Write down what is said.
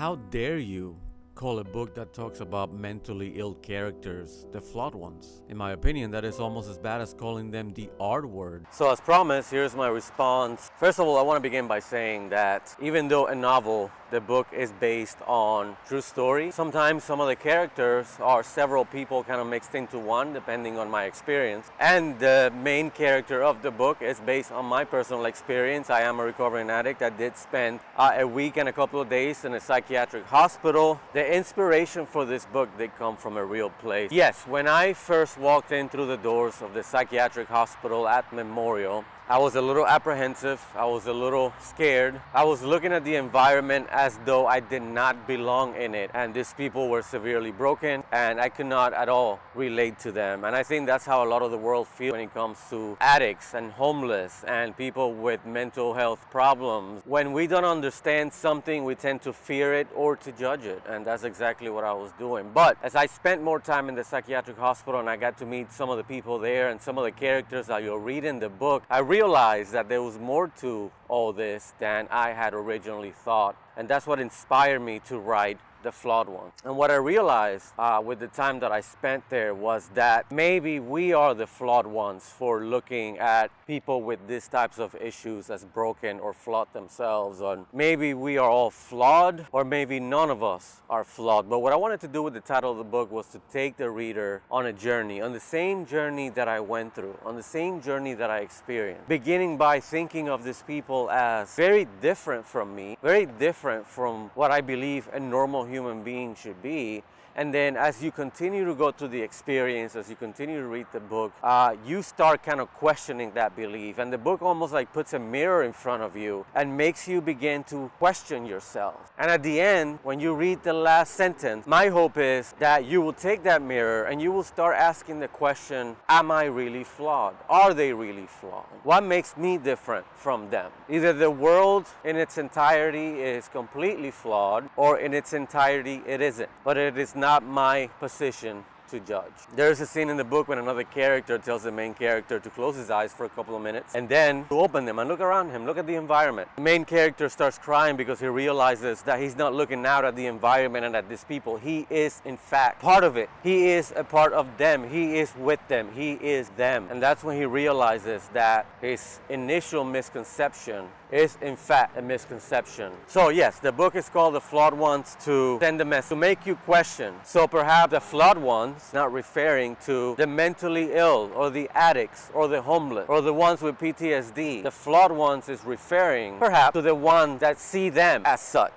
How dare you call a book that talks about mentally ill characters the flawed ones? In my opinion, that is almost as bad as calling them the R word. So, as promised, here's my response. First of all, I want to begin by saying that even though a novel, the book is based on true story, sometimes some of the characters are several people kind of mixed into one, depending on my experience. And the main character of the book is based on my personal experience. I am a recovering addict. I did spend a week and a couple of days in a psychiatric hospital. The inspiration for this book did come from a real place. Yes, when I first walked in through the doors of the psychiatric hospital at Memorial, I was a little apprehensive. I was a little scared. I was looking at the environment as though I did not belong in it. And these people were severely broken and I could not at all relate to them. And I think that's how a lot of the world feels when it comes to addicts and homeless and people with mental health problems. When we don't understand something, we tend to fear it or to judge it. And that's exactly what I was doing. But as I spent more time in the psychiatric hospital and I got to meet some of the people there and some of the characters that you'll read in the book, I realized that there was more to all this than I had originally thought. And that's what inspired me to write The Flawed One. And what I realized with the time that I spent there was that maybe we are the flawed ones for looking at people with these types of issues as broken or flawed themselves. Or maybe we are all flawed, or maybe none of us are flawed. But what I wanted to do with the title of the book was to take the reader on a journey, on the same journey that I went through, on the same journey that I experienced. Beginning by thinking of these people as very different from me, very different from what I believe a normal human being should be. And then as you continue to go through the experience, as you continue to read the book, you start kind of questioning that belief. And the book almost like puts a mirror in front of you and makes you begin to question yourself. And at the end, when you read the last sentence, my hope is that you will take that mirror and you will start asking the question, am I really flawed? Are they really flawed? What makes me different from them? Either the world in its entirety is completely flawed, or in its entirety it isn't. But it is not my position to judge. There's a scene in the book when another character tells the main character to close his eyes for a couple of minutes and then to open them and look around him, look at the environment. The main character starts crying because he realizes that he's not looking out at the environment and at these people. He is in fact part of it. He is a part of them. He is with them. He is them. And that's when he realizes that his initial misconception is in fact a misconception. So yes, the book is called The Flawed Ones to send a message, to make you question. So perhaps the flawed ones not referring to the mentally ill or the addicts or the homeless or the ones with PTSD. The flawed ones is referring perhaps to the ones that see them as such.